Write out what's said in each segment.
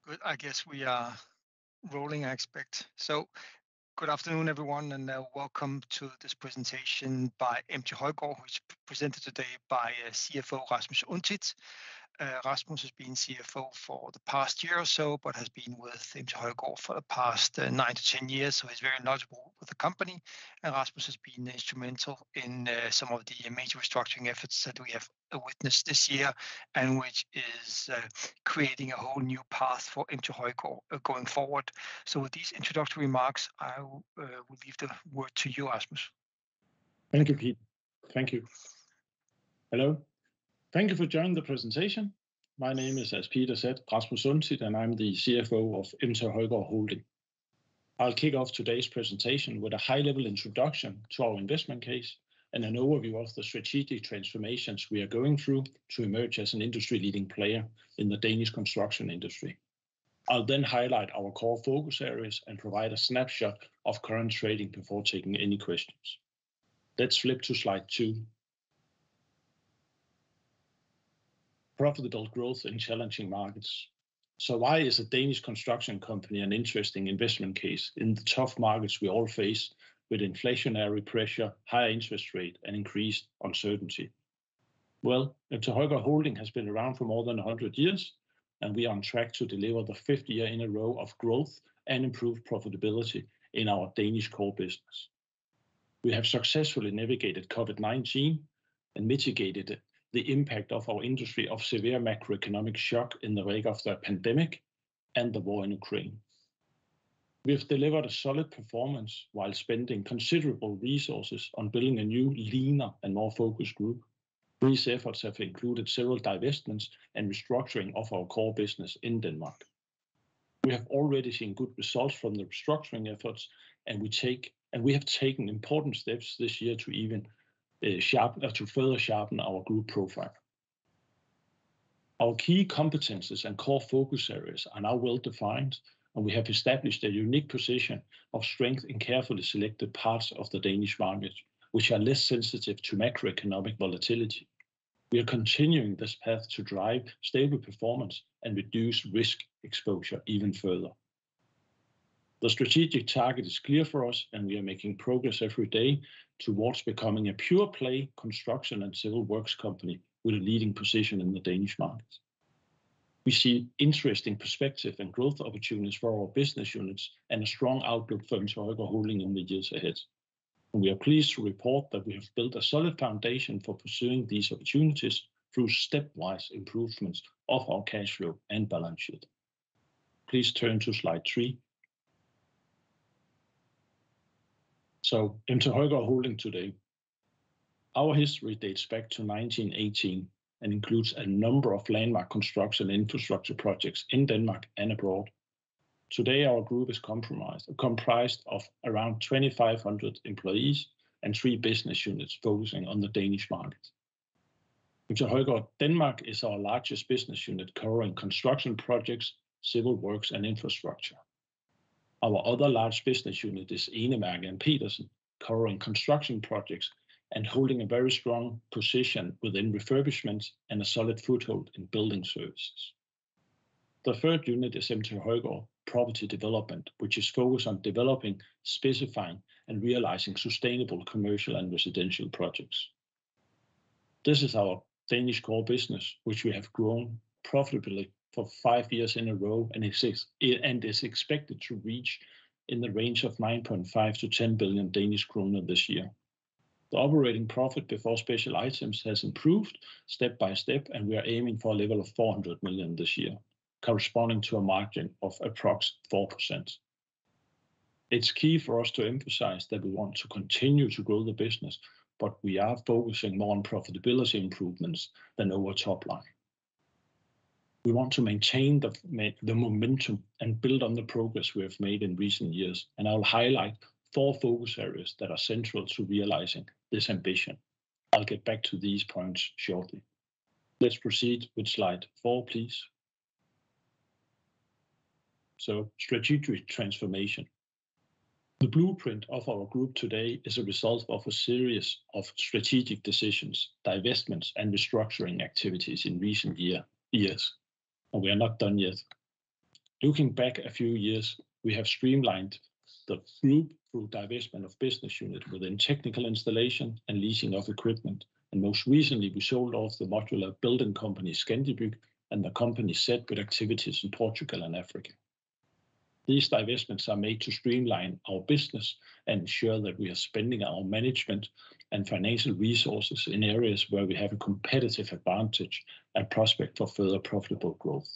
Good. I guess we are rolling, I expect. So, good afternoon, everyone, and welcome to this presentation by MT Højgaard, which is presented today by CFO Rasmus Untit. Rasmus has been CFO for the past year or so, but has been with MT Højgaard for the past 9 to 10 years, so he's very knowledgeable with the company. And Rasmus has been instrumental in some of the major restructuring efforts that we have witnessed this year, and which is creating a whole new path for MT Højgaard going forward. So with these introductory remarks, I will leave the word to you, Rasmus. Thank you, Pete. Thank you. Hello. Thank you for joining the presentation. My name is, as Peter said, Rasmus Untit, and I'm the CFO of MT Højgaard Holding. I'll kick off today's presentation with a high-level introduction to our investment case and an overview of the strategic transformations we are going through to emerge as an industry-leading player in the Danish construction industry. I'll then highlight our core focus areas and provide a snapshot of current trading before taking any questions. Let's flip to slide 2. Profitable growth in challenging markets. So why is a Danish construction company an interesting investment case in the tough markets we all face with inflationary pressure, higher interest rate, and increased uncertainty? Well, MT Højgaard Holding has been around for more than 100 years, and we are on track to deliver the 5th year in a row of growth and improved profitability in our Danish core business. We have successfully navigated COVID-19 and mitigated the impact of our industry of severe macroeconomic shock in the wake of the pandemic and the war in Ukraine. We have delivered a solid performance while spending considerable resources on building a new, leaner and more focused group. These efforts have included several divestments and restructuring of our core business in Denmark. We have already seen good results from the restructuring efforts, and we have taken important steps this year to even to further sharpen our group profile. Our key competences and core focus areas are now well defined, and we have established a unique position of strength in carefully selected parts of the Danish market, which are less sensitive to macroeconomic volatility. We are continuing this path to drive stable performance and reduce risk exposure even further. The strategic target is clear for us, and we are making progress every day towards becoming a pure-play construction and civil works company with a leading position in the Danish market. We see interesting perspective and growth opportunities for our business units and a strong outlook for MT Højgaard Holding in the years ahead. And we are pleased to report that we have built a solid foundation for pursuing these opportunities through stepwise improvements of our cash flow and balance sheet. Please turn to slide 3. So, MT Højgaard Holding today. Our history dates back to 1918 and includes a number of landmark construction and infrastructure projects in Denmark and abroad. Today, our group is comprised of around 2,500 employees and 3 business units focusing on the Danish market. MT Højgaard Denmark is our largest business unit covering construction projects, civil works, and infrastructure. Our other large business unit is Inga and Petersen, covering construction projects and holding a very strong position within refurbishments and a solid foothold in building services. The third unit is MT Højgaard Property Development, which is focused on developing, specifying, and realizing sustainable commercial and residential projects. This is our Danish core business, which we have grown profitably for 5 years in a row and is expected to reach in the range of 9.5 to 10 billion Danish kroner this year. The operating profit before special items has improved step by step, and we are aiming for a level of 400 million this year, corresponding to a margin of approx 4%. It's key for us to emphasize that we want to continue to grow the business, but we are focusing more on profitability improvements than over top line. We want to maintain the momentum and build on the progress we have made in recent years, and I'll highlight 4 focus areas that are central to realizing this ambition. I'll get back to these points shortly. Let's proceed with slide 4, please. So, strategic transformation. The blueprint of our group today is a result of a series of strategic decisions, divestments, and restructuring activities in recent years. And we are not done yet. Looking back a few years, we have streamlined the group through divestment of business unit within technical installation and leasing of equipment. And most recently, we sold off the modular building company Scandibygg and the company Set with activities in Portugal and Africa. These divestments are made to streamline our business and ensure that we are spending our management and financial resources in areas where we have a competitive advantage and prospect for further profitable growth.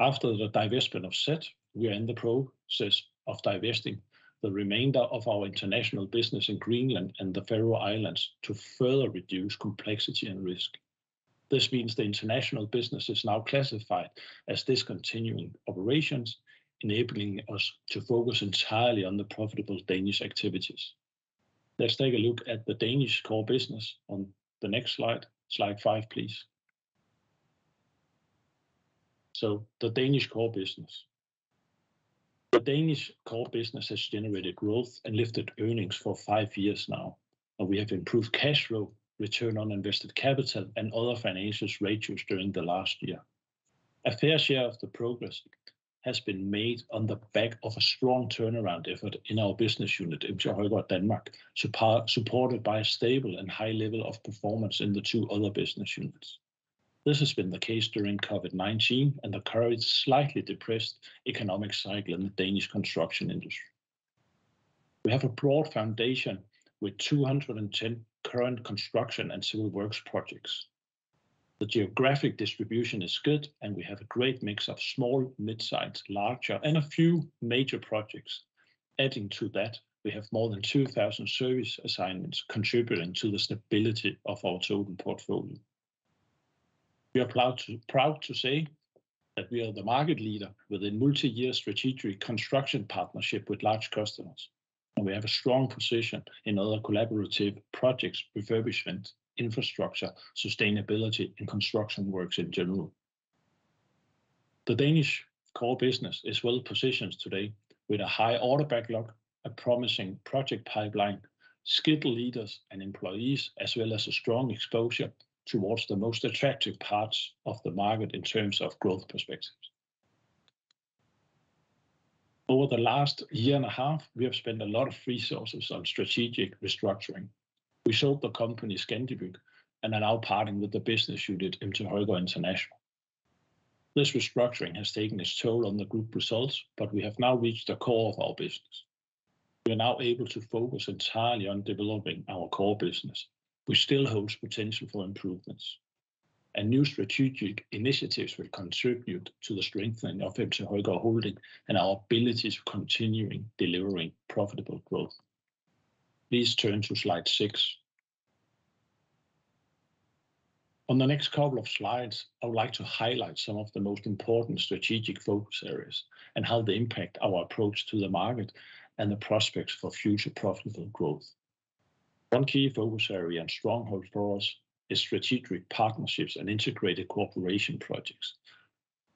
After the divestment of Set, we are in the process of divesting the remainder of our international business in Greenland and the Faroe Islands to further reduce complexity and risk. This means the international business is now classified as discontinuing operations, enabling us to focus entirely on the profitable Danish activities. Let's take a look at the Danish core business on the next slide. Slide 5, please. So the Danish core business. The Danish core business has generated growth and lifted earnings for 5 years now, and we have improved cash flow, return on invested capital, and other financial ratios during the last year. A fair share of the progress has been made on the back of a strong turnaround effort in our business unit, MT Højgaard Denmark, supported by a stable and high level of performance in the 2 other business units. This has been the case during COVID-19 and the current slightly depressed economic cycle in the Danish construction industry. We have a broad foundation with 210 current construction and civil works projects. The geographic distribution is good, and we have a great mix of small, mid-sized, larger, and a few major projects. Adding to that, we have more than 2,000 service assignments contributing to the stability of our total portfolio. We are proud to say that we are the market leader within multi-year strategic construction partnership with large customers, and we have a strong position in other collaborative projects, refurbishment, infrastructure, sustainability, and construction works in general. The Danish core business is well positioned today with a high order backlog, a promising project pipeline, skilled leaders and employees, as well as a strong exposure towards the most attractive parts of the market in terms of growth perspectives. Over the last year and a half, we have spent a lot of resources on strategic restructuring. We sold the company Scandibygg and are now parting with the business unit MT Højgaard International. This restructuring has taken its toll on the group results, but we have now reached the core of our business. We are now able to focus entirely on developing our core business, which still holds potential for improvements. And new strategic initiatives will contribute to the strengthening of MT Højgaard Holding and our ability to continuing delivering profitable growth. Please turn to slide 6. On the next couple of slides, I would like to highlight some of the most important strategic focus areas and how they impact our approach to the market and the prospects for future profitable growth. One key focus area and stronghold for us is strategic partnerships and integrated cooperation projects.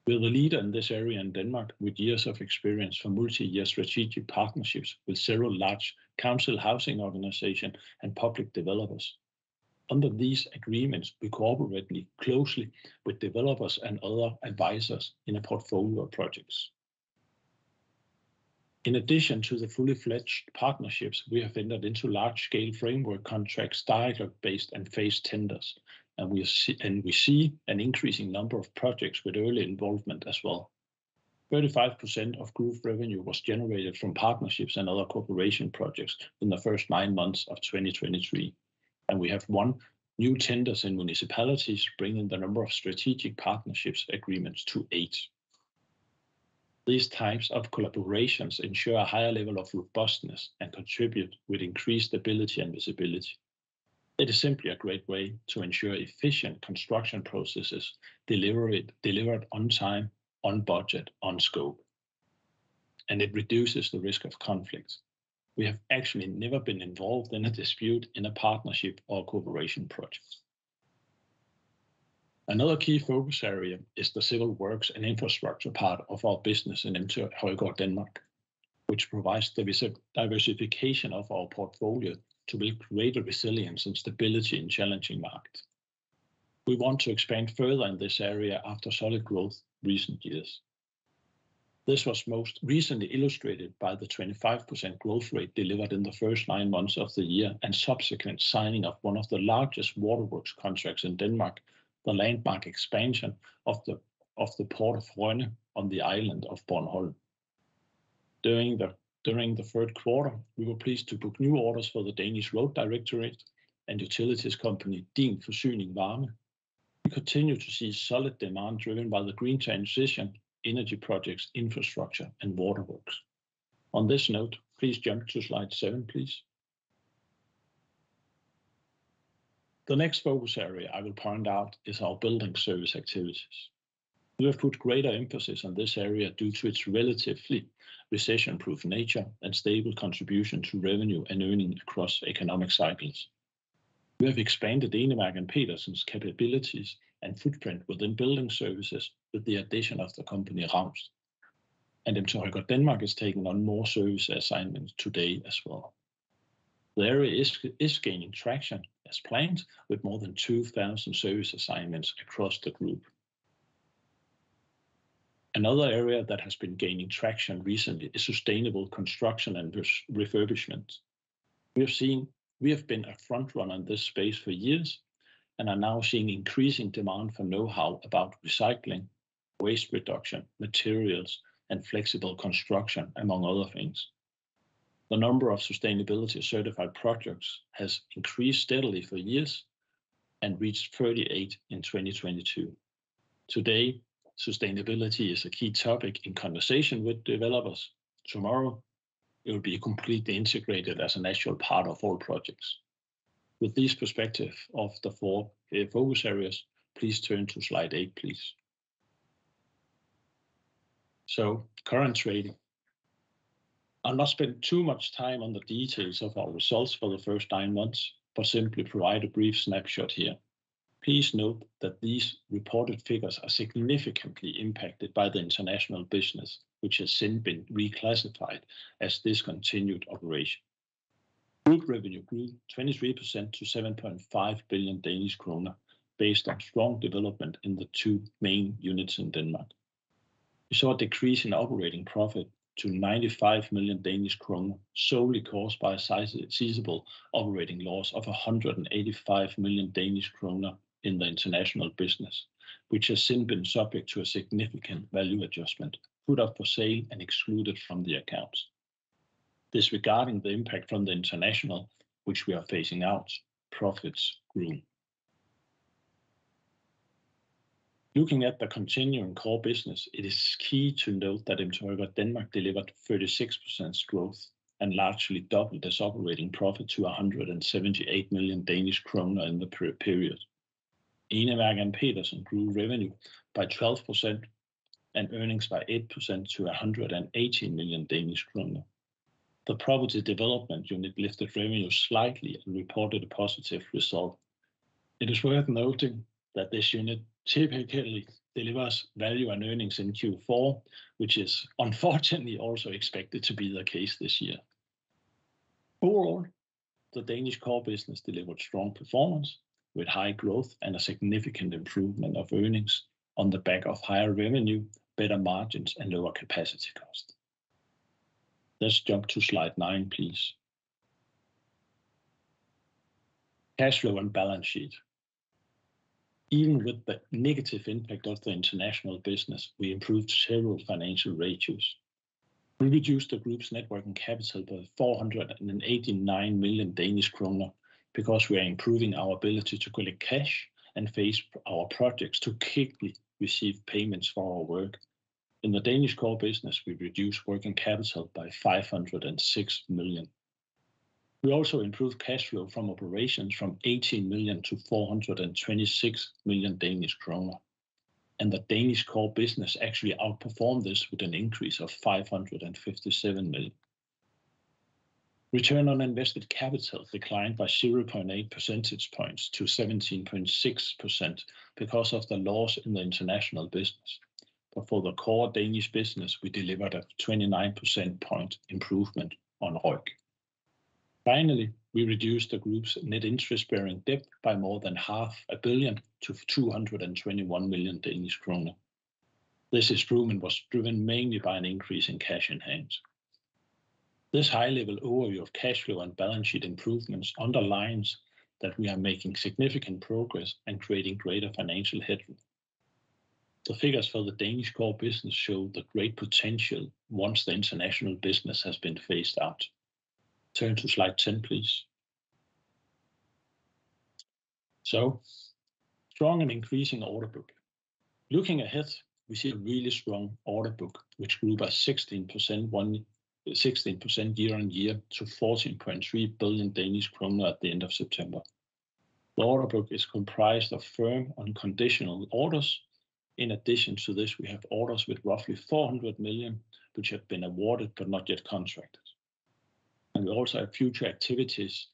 We're the leader in this area in Denmark with years of experience for multi-year strategic partnerships with several large council housing organizations and public developers. Under these agreements, we cooperate closely with developers and other advisors in a portfolio of projects. In addition to the fully fledged partnerships, we have entered into large-scale framework contracts, dialogue-based and phased tenders, and we see an increasing number of projects with early involvement as well. 35% of group revenue was generated from partnerships and other cooperation projects in the first 9 months of 2023, and we have won new tenders in municipalities, bringing the number of strategic partnerships agreements to 8. These types of collaborations ensure a higher level of robustness and contribute with increased stability and visibility. It is simply a great way to ensure efficient construction processes delivered on time, on budget, on scope. And it reduces the risk of conflicts. We have actually never been involved in a dispute in a partnership or cooperation project. Another key focus area is the civil works and infrastructure part of our business in MT Højgaard Denmark, which provides the diversification of our portfolio to build greater resilience and stability in challenging markets. We want to expand further in this area after solid growth recent years. This was most recently illustrated by the 25% growth rate delivered in the first 9 months of the year and subsequent signing of one of the largest waterworks contracts in Denmark, the landmark expansion of the port of Rønne on the island of Bornholm. During the third quarter, we were pleased to book new orders for the Danish Road Directorate and utilities company Din Forsyning Varme. We continue to see solid demand driven by the green transition, energy projects, infrastructure, and waterworks. On this note, please jump to slide 7, please. The next focus area I will point out is our building service activities. We have put greater emphasis on this area due to its relatively recession-proof nature and stable contribution to revenue and earning across economic cycles. We have expanded Inga Petersen's capabilities and footprint within building services with the addition of the company Raust. And MT Højgaard Denmark is taking on more service assignments today as well. The area is gaining traction as planned with more than 2,000 service assignments across the group. Another area that has been gaining traction recently is sustainable construction and refurbishment. We have been a front runner in this space for years and are now seeing increasing demand for know-how about recycling, waste reduction, materials, and flexible construction, among other things. The number of sustainability certified projects has increased steadily for years and reached 38 in 2022. Today, sustainability is a key topic in conversation with developers. Tomorrow, it will be completely integrated as a natural part of all projects. With this perspective of the 4 focus areas, please turn to slide 8, please. So, current trading. I'll not spend too much time on the details of our results for the first 9 months, but simply provide a brief snapshot here. Please note that these reported figures are significantly impacted by the international business, which has since been reclassified as discontinued operation. Group revenue grew 23% to 7.5 billion Danish kroner, based on strong development in the 2 main units in Denmark. We saw a decrease in operating profit to 95 million Danish kroner, solely caused by a sizable operating loss of 185 million Danish kroner in the international business, which has since been subject to a significant value adjustment, put up for sale and excluded from the accounts. Disregarding the impact from the international, which we are phasing out, profits grew. Looking at the continuing core business, it is key to note that MT Højgaard Denmark delivered 36% growth and largely doubled its operating profit to 178 million Danish kroner in the period. Inga Petersen grew revenue by 12% and earnings by 8% to 118 million Danish kroner. The property development unit lifted revenue slightly and reported a positive result. It is worth noting that this unit typically delivers value and earnings in Q4, which is unfortunately also expected to be the case this year. Overall, the Danish core business delivered strong performance with high growth and a significant improvement of earnings on the back of higher revenue, better margins, and lower capacity cost. Let's jump to slide 9, please. Cash flow and balance sheet. Even with the negative impact of the international business, we improved several financial ratios. We reduced the group's net working capital by 489 million Danish kroner because we are improving our ability to collect cash and face our projects to quickly receive payments for our work. In the Danish core business, we reduced working capital by 506 million. We also improved cash flow from operations from 18 million to 426 million Danish kroner. And the Danish core business actually outperformed this with an increase of 557 million. Return on invested capital declined by 0.8 percentage points to 17.6% because of the loss in the international business. But for the core Danish business, we delivered a 29% point improvement on ROIC. Finally, we reduced the group's net interest-bearing debt by more than 500 million to 221 million Danish kroner. This improvement was driven mainly by an increase in cash in hand. This high-level overview of cash flow and balance sheet improvements underlines that we are making significant progress and creating greater financial headroom. The figures for the Danish core business show the great potential once the international business has been phased out. Turn to slide 10, please. So, strong and increasing order book. Looking ahead, we see a really strong order book, which grew by 16% year on year to 14.3 billion Danish kroner at the end of September. The order book is comprised of firm and conditional orders. In addition to this, we have orders with roughly 400 million, which have been awarded but not yet contracted. And we also have future activities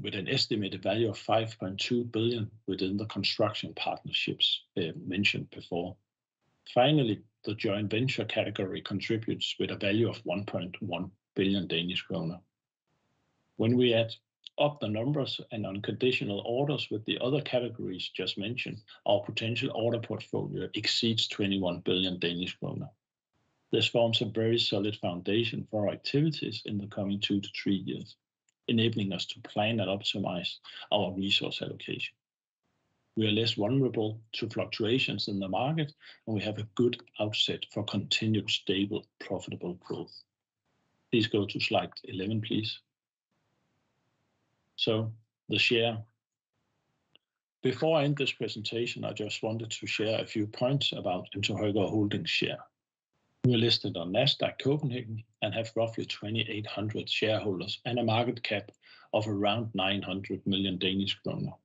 with an estimated value of 5.2 billion within the construction partnerships mentioned before. Finally, the joint venture category contributes with a value of 1.1 billion Danish kroner. When we add up the numbers and unconditional orders with the other categories just mentioned, our potential order portfolio exceeds 21 billion Danish kroner. This forms a very solid foundation for our activities in the coming 2 to 3 years, enabling us to plan and optimize our resource allocation. We are less vulnerable to fluctuations in the market, and we have a good outset for continued stable, profitable growth. Please go to slide 11, please. So, the share. Before I end this presentation, I just wanted to share a few points about Højgaard Holding share. We are listed on Nasdaq Copenhagen and have roughly 2,800 shareholders and a market cap of around 900 million Danish kroner.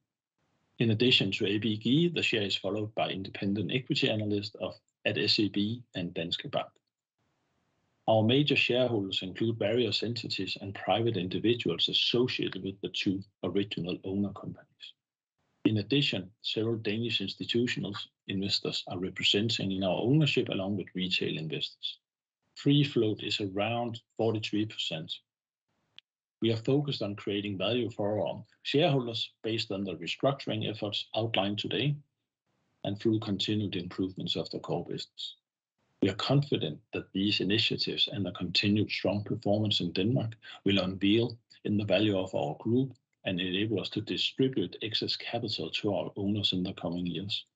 In addition to ABG, the share is followed by independent equity analysts at SEB and Danske Bank. Our major shareholders include various entities and private individuals associated with the two original owner companies. In addition, several Danish institutional investors are representing in our ownership along with retail investors. Free float is around 43%. We are focused on creating value for our shareholders based on the restructuring efforts outlined today and through continued improvements of the core business. We are confident that these initiatives and the continued strong performance in Denmark will unveil in the value of our group and enable us to distribute excess capital to our owners in the coming years.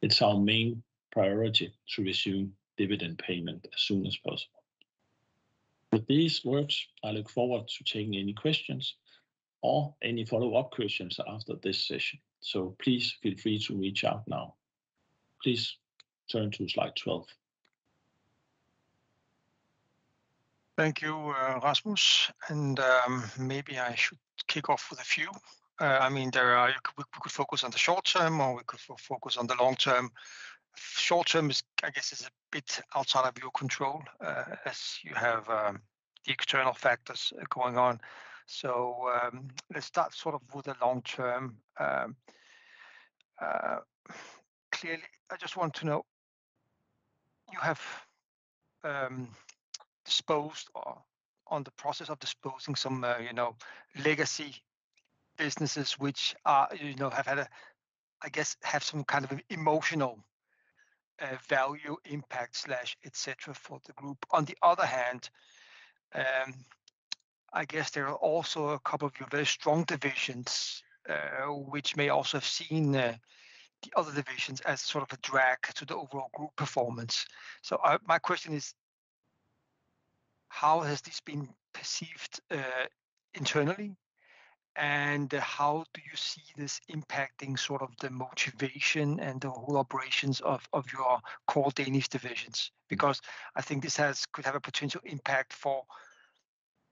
It's our main priority to resume dividend payment as soon as possible. With these words, I look forward to taking any questions or any follow-up questions after this session. So please feel free to reach out now. Please turn to slide 12. Thank you, Rasmus. And maybe I should kick off with a few. We could focus on the short term, or we could focus on the long term. Short term is a bit outside of your control, as you have the external factors going on. So let's start sort of with the long term. Clearly, I just want to know, you have disposed or on the process of disposing some, legacy businesses which are, have had have some kind of emotional value impact / etc. for the group. On the other hand, I guess there are also a couple of your very strong divisions, which may also have seen the other divisions as sort of a drag to the overall group performance. So my question is, how has this been perceived internally? And how do you see this impacting sort of the motivation and the whole operations of your core Danish divisions? Because I think this could have a potential impact for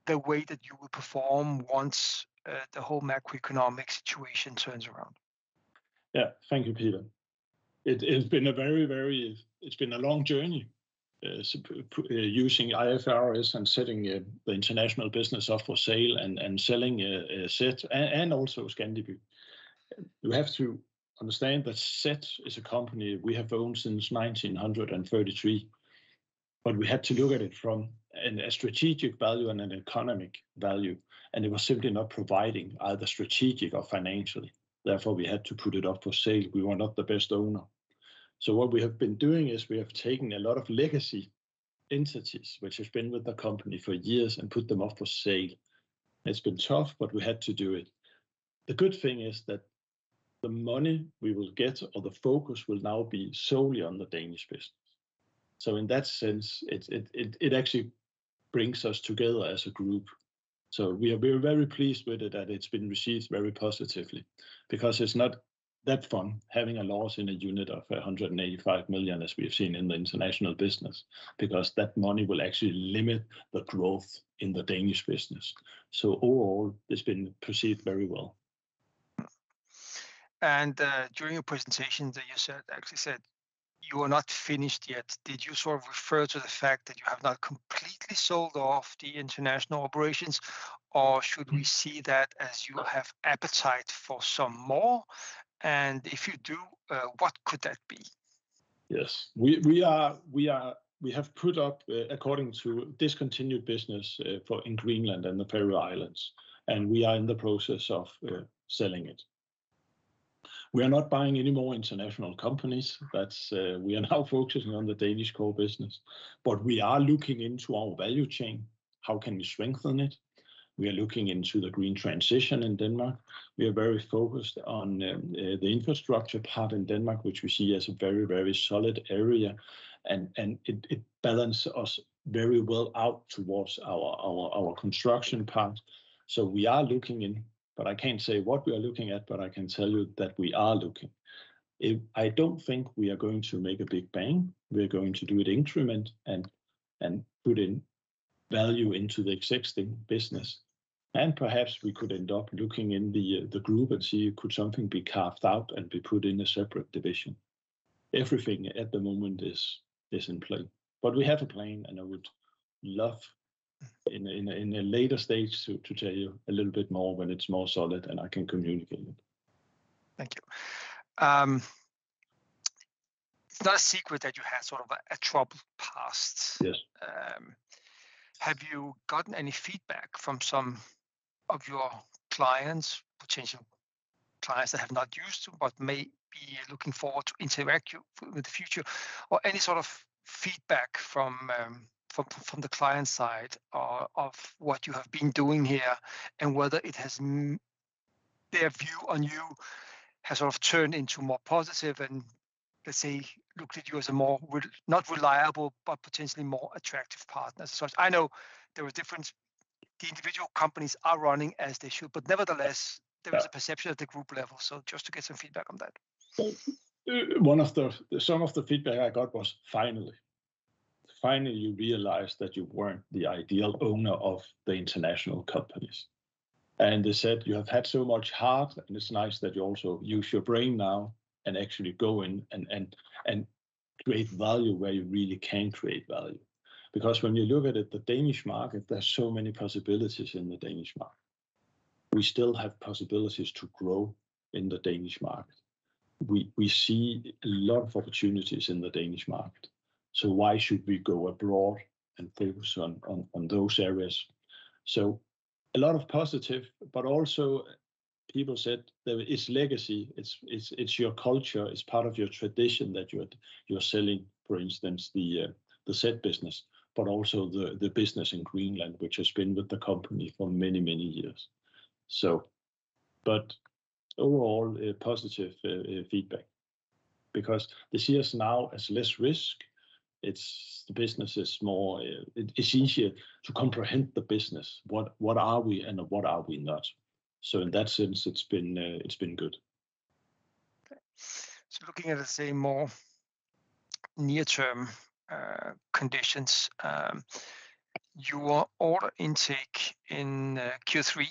the way that you will perform once the whole macroeconomic situation turns around. Yeah, thank you, Peter. It's been it's been a long journey using IFRS and setting the international business up for sale and selling SET and also Scandibug. You have to understand that SET is a company we have owned since 1933, but we had to look at it from a strategic value and an economic value, and it was simply not providing either strategic or financially. Therefore, we had to put it up for sale. We were not the best owner. So what we have been doing is we have taken a lot of legacy entities, which have been with the company for years, and put them up for sale. It's been tough, but we had to do it. The good thing is that the money we will get, or the focus, will now be solely on the Danish business. So in that sense, it actually brings us together as a group. So we're very pleased with it, that it's been received very positively, because it's not that fun having a loss in a unit of 185 million, as we've seen in the international business, because that money will actually limit the growth in the Danish business. So overall, it's been perceived very well. And during your presentation, that you actually said you are not finished yet. Did you sort of refer to the fact that you have not completely sold off the international operations, or should we see that as you have appetite for some more? And if you do, what could that be? Yes, we have put up, according to discontinued business in Greenland and the Faroe Islands, and we are in the process of selling it. We are not buying any more international companies. We are now focusing on the Danish core business, but we are looking into our value chain. How can we strengthen it? We are looking into the green transition in Denmark. We are very focused on the infrastructure part in Denmark, which we see as a very, very solid area, and it balances us very well out towards our construction part. So we are looking in, but I can't say what we are looking at, but I can tell you that we are looking. I don't think we are going to make a big bang. We're going to do it increment and put in value into the existing business. And perhaps we could end up looking in the group and see, could something be carved out and be put in a separate division. Everything at the moment is in play. But we have a plan, and I would love in a later stage to tell you a little bit more when it's more solid and I can communicate it. Thank you. It's not a secret that you had sort of a troubled past. Yes. Have you gotten any feedback from some of your clients, potential clients that have not used you, but may be looking forward to interact with the future, or any sort of feedback from the client side of what you have been doing here, and whether it has their view on you has sort of turned into more positive, and let's say looked at you as a more not reliable but potentially more attractive partner. So I know there are different. The individual companies are running as they should, but nevertheless, there is a perception at the group level. So just to get some feedback on that. Some of the feedback I got was finally you realized that you weren't the ideal owner of the international companies. And they said you have had so much heart, and it's nice that you also use your brain now and actually go in and create value where you really can create value. Because when you look at it, the Danish market, there's so many possibilities in the Danish market. We still have possibilities to grow in the Danish market. We see a lot of opportunities in the Danish market. So why should we go abroad and focus on those areas? So a lot of positive, but also people said that it's legacy, it's your culture, it's part of your tradition that you're selling, for instance, the set business, but also the business in Greenland, which has been with the company for many, many years. So, but overall, positive feedback, because they see us now as less risk. The business is more. It's easier to comprehend the business. What are we and what are we not? So in that sense, it's been good. Okay. So looking at the same more near-term conditions, your order intake in Q3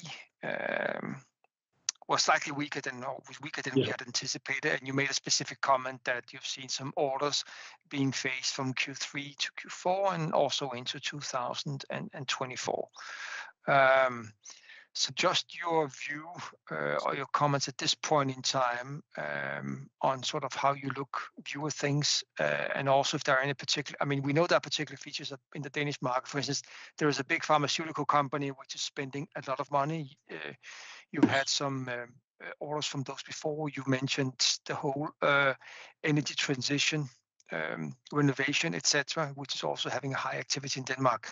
was slightly weaker than we had anticipated, and you made a specific comment that you've seen some orders being phased from Q3 to Q4 and also into 2024. So just your view or your comments at this point in time on sort of how you view things, and also if there are any particular, I mean, we know there are particular features in the Danish market. For instance, there is a big pharmaceutical company which is spending a lot of money. You've had some orders from those before. You mentioned the whole energy transition, renovation, etc., which is also having a high activity in Denmark.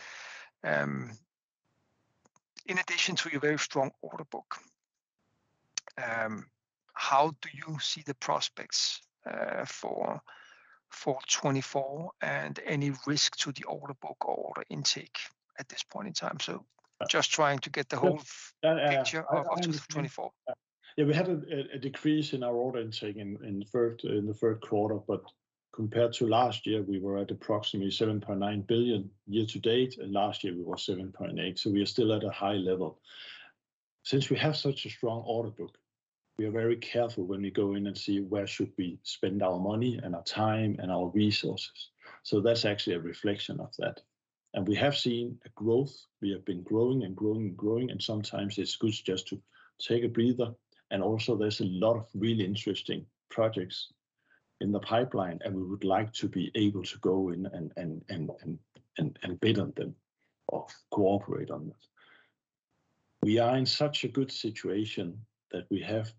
In addition to your very strong order book, how do you see the prospects for 24 and any risk to the order book or order intake at this point in time? So just trying to get the whole picture of 2024. Yeah, we had a decrease in our order intake in the third quarter, but compared to last year, we were at approximately 7.9 billion year to date, and last year we were 7.8. So we are still at a high level. Since we have such a strong order book, we are very careful when we go in and see where should we spend our money and our time and our resources. So that's actually a reflection of that. And we have seen a growth. We have been growing and growing and growing, and sometimes it's good just to take a breather. And also there's a lot of really interesting projects in the pipeline, and we would like to be able to go in and bid on them or cooperate on them. We are in such a good situation that we have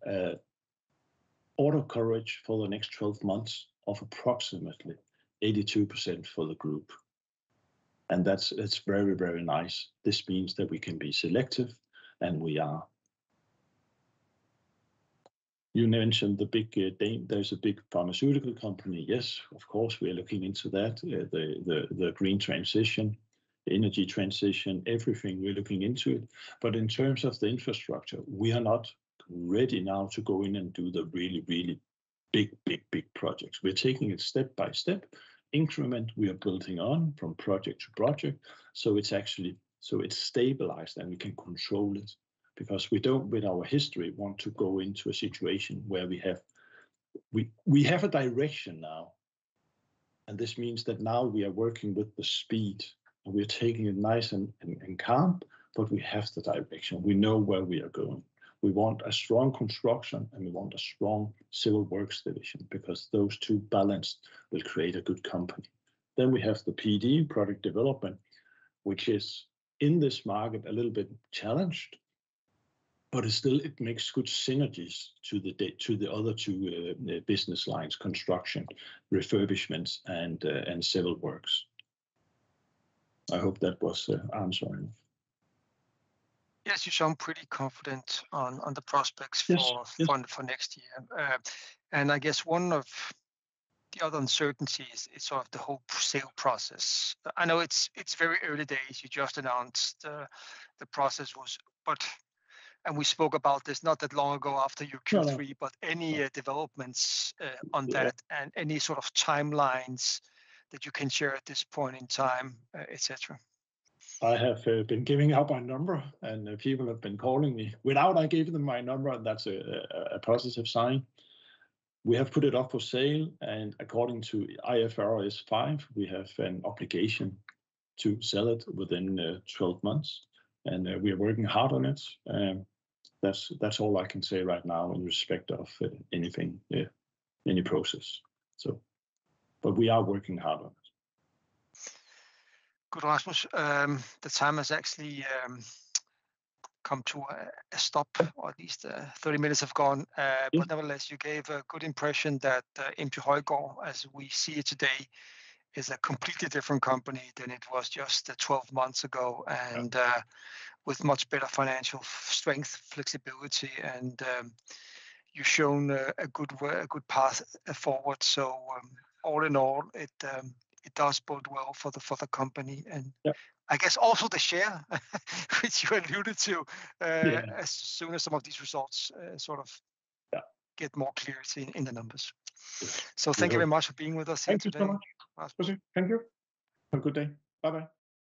order coverage for the next 12 months of approximately 82% for the group. And that's very, very nice. This means that we can be selective, and we are. You mentioned the big there's a big pharmaceutical company. Yes, of course, we are looking into that. The green transition, the energy transition, everything, we're looking into it. But in terms of the infrastructure, we are not ready now to go in and do the really, really big projects. We're taking it step by step, increment we are building on from project to project. So it's stabilized and we can control it, because we don't, with our history, want to go into a situation where we have a direction now. And this means that now we are working with the speed, and we're taking it nice and calm, but we have the direction. We know where we are going. We want a strong construction and we want a strong civil works division, because those two balanced will create a good company. Then we have the PD, product development, which is in this market a little bit challenged, but it makes good synergies to the other two business lines: construction, refurbishments, and civil works. I hope that was answering. Yes, you sound pretty confident on the prospects for next year. And I guess one of the other uncertainties is sort of the whole sale process. I know it's very early days. You just announced the process and we spoke about this not that long ago after your Q3, but any developments on that, and any sort of timelines that you can share at this point in time, etc. I have been giving out my number, and people have been calling me without I gave them my number, and that's a positive sign. We have put it up for sale, and according to IFRS 5, we have an obligation to sell it within 12 months, and we are working hard on it. That's all I can say right now in respect of anything, any process. So, but we are working hard on it. Good, Rasmus. The time has actually come to a stop, or at least 30 minutes have gone. But nevertheless, you gave a good impression that MT Højgaard, as we see it today, is a completely different company than it was just 12 months ago, and with much better financial strength, flexibility, and you've shown a good path forward. So all in all, it does bode well for the company, and I guess also the share, which you alluded to, as soon as some of these results sort of get more clarity in the numbers. So thank you very much for being with us here today. Thank you. Have a good day. Bye-bye.